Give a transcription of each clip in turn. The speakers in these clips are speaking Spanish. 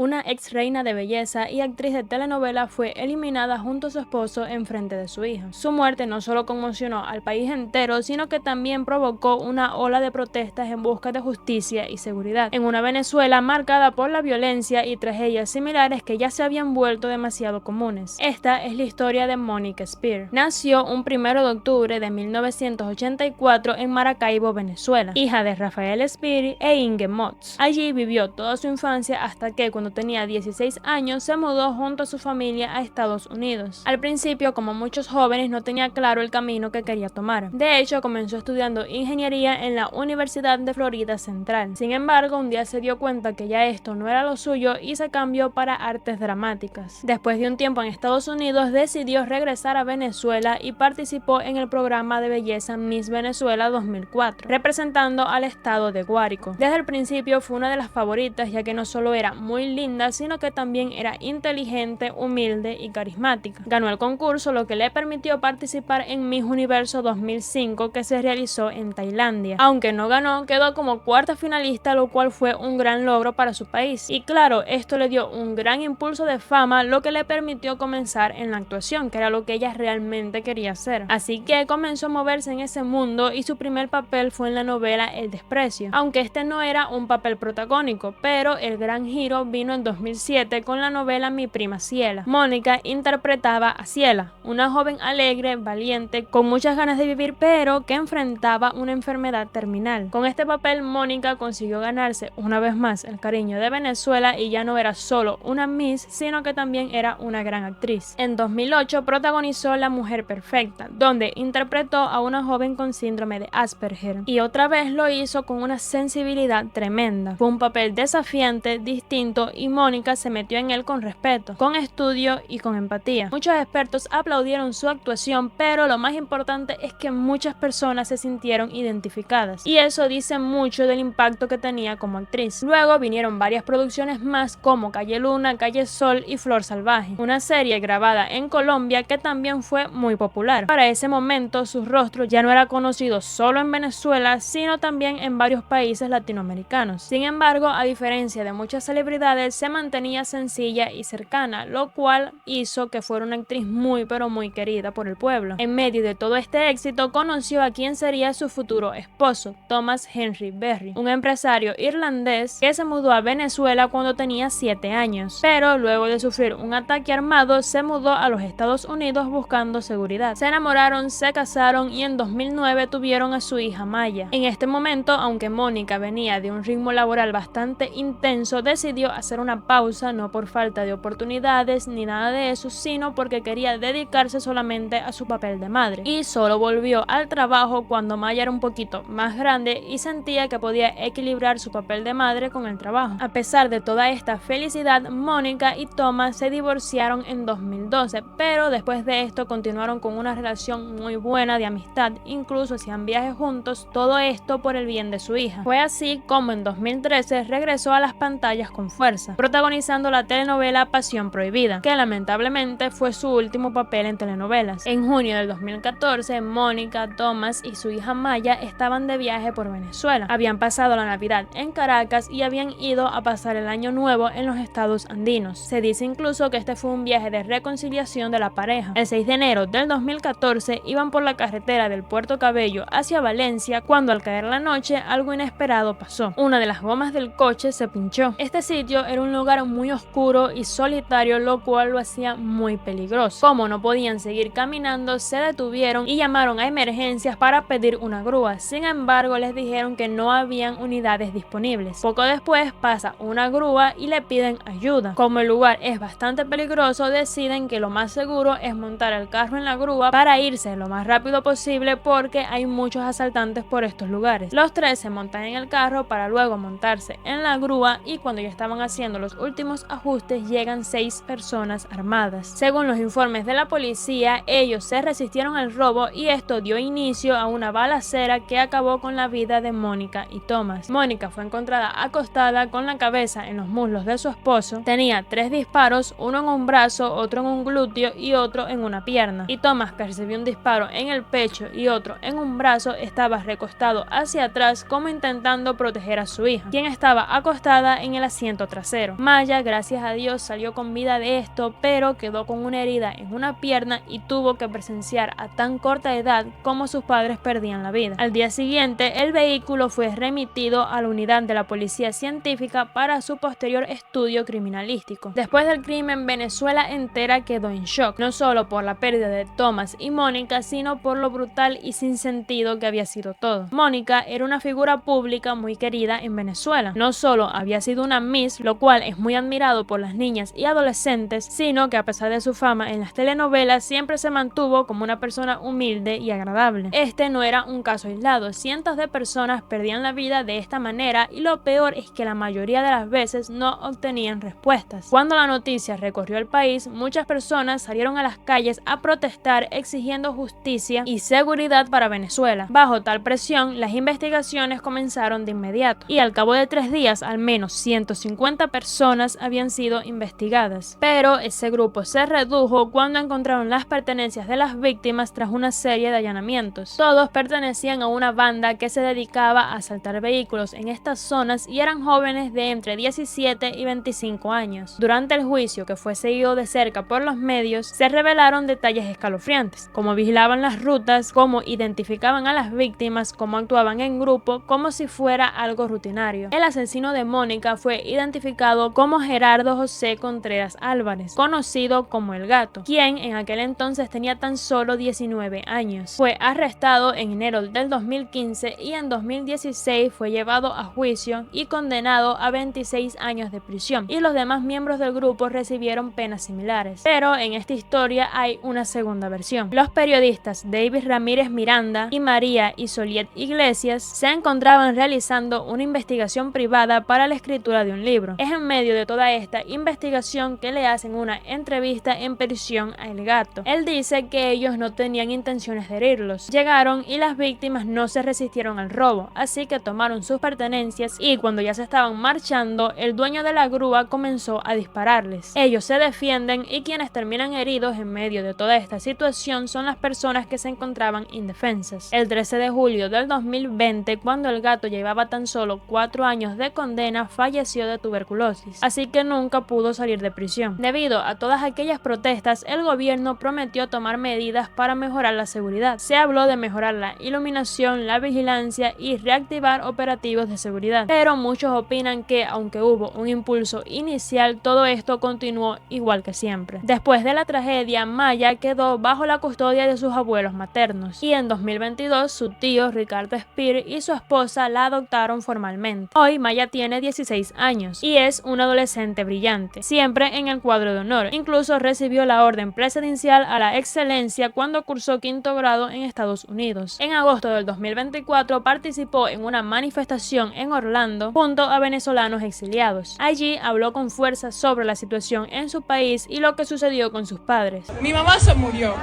Una ex reina de belleza y actriz de telenovela, fue eliminada junto a su esposo en frente de su hija. Su muerte no solo conmocionó al país entero, sino que también provocó una ola de protestas en busca de justicia y seguridad, en una Venezuela marcada por la violencia y tragedias similares que ya se habían vuelto demasiado comunes. Esta es la historia de Mónica Spear. Nació un 1 de octubre de 1984 en Maracaibo, Venezuela, hija de Rafael Spear e Inge Motz. Allí vivió toda su infancia hasta que, cuando tenía 16 años, se mudó junto a su familia a Estados Unidos. Al principio, como muchos jóvenes, no tenía claro el camino que quería tomar. De hecho, comenzó estudiando ingeniería en la Universidad de Florida Central. Sin embargo, un día se dio cuenta que ya esto no era lo suyo y se cambió para artes dramáticas. Después de un tiempo en Estados Unidos, decidió regresar a Venezuela y participó en el programa de belleza Miss Venezuela 2004, representando al estado de Guárico. Desde el principio fue una de las favoritas, ya que no solo era muy linda, sino que también era inteligente, humilde y carismática. Ganó el concurso, lo que le permitió participar en Miss Universo 2005, que se realizó en Tailandia. Aunque no ganó, quedó como cuarta finalista, lo cual fue un gran logro para su país. Y claro, esto le dio un gran impulso de fama, lo que le permitió comenzar en la actuación, que era lo que ella realmente quería hacer. Así que comenzó a moverse en ese mundo y su primer papel fue en la novela El Desprecio, aunque este no era un papel protagónico, pero el gran giro vino en 2007 con la novela Mi Prima Ciela. Mónica interpretaba a Ciela, una joven alegre, valiente, con muchas ganas de vivir, pero que enfrentaba una enfermedad terminal. Con este papel, Mónica consiguió ganarse una vez más el cariño de Venezuela y ya no era solo una Miss, sino que también era una gran actriz. En 2008 protagonizó La Mujer Perfecta, donde interpretó a una joven con síndrome de Asperger, y otra vez lo hizo con una sensibilidad tremenda. Fue un papel desafiante, distinto, y Mónica se metió en él con respeto, con estudio y con empatía. Muchos expertos aplaudieron su actuación, pero lo más importante es que muchas personas se sintieron identificadas, y eso dice mucho del impacto que tenía como actriz. Luego vinieron varias producciones más, como Calle Luna, Calle Sol y Flor Salvaje, una serie grabada en Colombia que también fue muy popular. Para ese momento, su rostro ya no era conocido solo en Venezuela, sino también en varios países latinoamericanos. Sin embargo, a diferencia de muchas celebridades, se mantenía sencilla y cercana, lo cual hizo que fuera una actriz muy pero muy querida por el pueblo. En medio de todo este éxito, conoció a quien sería su futuro esposo, Thomas Henry Berry, un empresario irlandés que se mudó a Venezuela cuando tenía 7 años, pero luego de sufrir un ataque armado se mudó a los Estados Unidos buscando seguridad. Se enamoraron, se casaron y en 2009 tuvieron a su hija Maya. En este momento, aunque Mónica venía de un ritmo laboral bastante intenso, decidió hacer una pausa, no por falta de oportunidades ni nada de eso, sino porque quería dedicarse solamente a su papel de madre, y solo volvió al trabajo cuando Maya era un poquito más grande y sentía que podía equilibrar su papel de madre con el trabajo. A pesar de toda esta felicidad, Mónica y Thomas se divorciaron en 2012, pero después de esto continuaron con una relación muy buena de amistad, incluso hacían viajes juntos, todo esto por el bien de su hija. Fue así como en 2013 regresó a las pantallas con fuerza, protagonizando la telenovela Pasión Prohibida, que lamentablemente fue su último papel en telenovelas. En junio del 2014, Mónica, Thomas y su hija Maya estaban de viaje por Venezuela. Habían pasado la Navidad en Caracas y habían ido a pasar el Año Nuevo en los estados andinos. Se dice incluso que este fue un viaje de reconciliación de la pareja. El 6 de enero del 2014 iban por la carretera del Puerto Cabello hacia Valencia cuando, al caer la noche, algo inesperado pasó. Una de las gomas del coche se pinchó. Este sitio era un lugar muy oscuro y solitario, lo cual lo hacía muy peligroso. Como no podían seguir caminando, se detuvieron y llamaron a emergencias para pedir una grúa. Sin embargo, les dijeron que no habían unidades disponibles. Poco después pasa una grúa y le piden ayuda. Como el lugar es bastante peligroso, deciden que lo más seguro es montar el carro en la grúa para irse lo más rápido posible, porque hay muchos asaltantes por estos lugares. Los tres se montan en el carro para luego montarse en la grúa, y cuando ya estaban haciendo los últimos ajustes llegan 6 personas armadas. Según los informes de la policía, ellos se resistieron al robo y esto dio inicio a una balacera que acabó con la vida de Mónica y Thomas. Mónica fue encontrada acostada con la cabeza en los muslos de su esposo. Tenía 3 disparos, uno en un brazo, otro en un glúteo y otro en una pierna. Y Thomas, que recibió un disparo en el pecho y otro en un brazo, estaba recostado hacia atrás como intentando proteger a su hija, quien estaba acostada en el asiento trasero. trasero. Maya, gracias a Dios, salió con vida de esto, pero quedó con una herida en una pierna y tuvo que presenciar a tan corta edad como sus padres perdían la vida. Al día siguiente, el vehículo fue remitido a la unidad de la policía científica para su posterior estudio criminalístico. Después del crimen, Venezuela entera quedó en shock, no solo por la pérdida de Thomas y Mónica, sino por lo brutal y sin sentido que había sido todo. Mónica era una figura pública muy querida en Venezuela. No solo había sido una Miss, lo cual es muy admirado por las niñas y adolescentes, sino que a pesar de su fama en las telenovelas siempre se mantuvo como una persona humilde y agradable. Este no era un caso aislado, cientos de personas perdían la vida de esta manera y lo peor es que la mayoría de las veces no obtenían respuestas. Cuando la noticia recorrió el país, muchas personas salieron a las calles a protestar exigiendo justicia y seguridad para Venezuela. Bajo tal presión, las investigaciones comenzaron de inmediato y al cabo de 3 días al menos 150 personas habían sido investigadas. Pero ese grupo se redujo cuando encontraron las pertenencias de las víctimas tras una serie de allanamientos. Todos pertenecían a una banda que se dedicaba a asaltar vehículos en estas zonas y eran jóvenes de entre 17 y 25 años. Durante el juicio, que fue seguido de cerca por los medios, se revelaron detalles escalofriantes, cómo vigilaban las rutas, cómo identificaban a las víctimas, cómo actuaban en grupo, como si fuera algo rutinario. El asesino de Mónica fue identificado como Gerardo José Contreras Álvarez, conocido como El Gato, quien en aquel entonces tenía tan solo 19 años. Fue arrestado en enero del 2015 y en 2016 fue llevado a juicio y condenado a 26 años de prisión, y los demás miembros del grupo recibieron penas similares. Pero en esta historia hay una segunda versión. Los periodistas David Ramírez Miranda y María Isoliet Iglesias se encontraban realizando una investigación privada para la escritura de un libro. Es en medio de toda esta investigación que le hacen una entrevista en prisión a El Gato. Él dice que ellos no tenían intenciones de herirlos. Llegaron y las víctimas no se resistieron al robo, así que tomaron sus pertenencias y cuando ya se estaban marchando, el dueño de la grúa comenzó a dispararles. Ellos se defienden y quienes terminan heridos en medio de toda esta situación son las personas que se encontraban indefensas. El 13 de julio del 2020, cuando El Gato llevaba tan solo 4 años de condena, falleció de tuberculosis, así que nunca pudo salir de prisión. Debido a todas aquellas protestas, el gobierno prometió tomar medidas para mejorar la seguridad. Se habló de mejorar la iluminación, la vigilancia y reactivar operativos de seguridad, pero muchos opinan que aunque hubo un impulso inicial, todo esto continuó igual que siempre. Después de la tragedia, Maya quedó bajo la custodia de sus abuelos maternos y en 2022 su tío Ricardo Spear y su esposa la adoptaron formalmente. Hoy Maya tiene 16 años y es una adolescente brillante, siempre en el cuadro de honor. Incluso recibió la orden presidencial a la excelencia cuando cursó 5º grado en Estados Unidos. En agosto del 2024 participó en una manifestación en Orlando junto a venezolanos exiliados. Allí habló con fuerza sobre la situación en su país y lo que sucedió con sus padres. Mi mamá se murió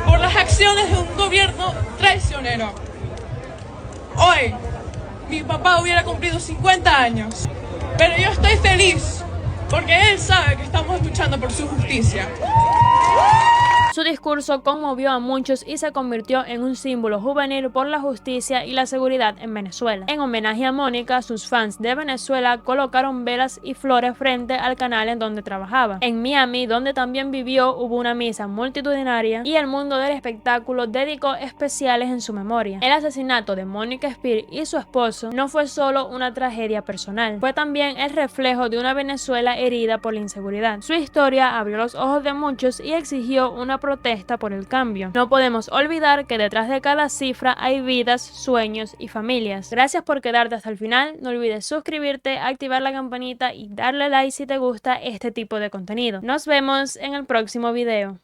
por las acciones de un gobierno traicionero. Hoy, mi papá hubiera cumplido 50 años, pero yo estoy feliz porque él sabe que estamos luchando por su justicia. Su discurso conmovió a muchos y se convirtió en un símbolo juvenil por la justicia y la seguridad en Venezuela. En homenaje a Mónica, sus fans de Venezuela colocaron velas y flores frente al canal en donde trabajaba. En Miami, donde también vivió, hubo una misa multitudinaria y el mundo del espectáculo dedicó especiales en su memoria. El asesinato de Mónica Spear y su esposo no fue solo una tragedia personal, fue también el reflejo de una Venezuela herida por la inseguridad. Su historia abrió los ojos de muchos y exigió una protesta por el cambio. No podemos olvidar que detrás de cada cifra hay vidas, sueños y familias. Gracias por quedarte hasta el final. No olvides suscribirte, activar la campanita y darle like si te gusta este tipo de contenido. Nos vemos en el próximo video.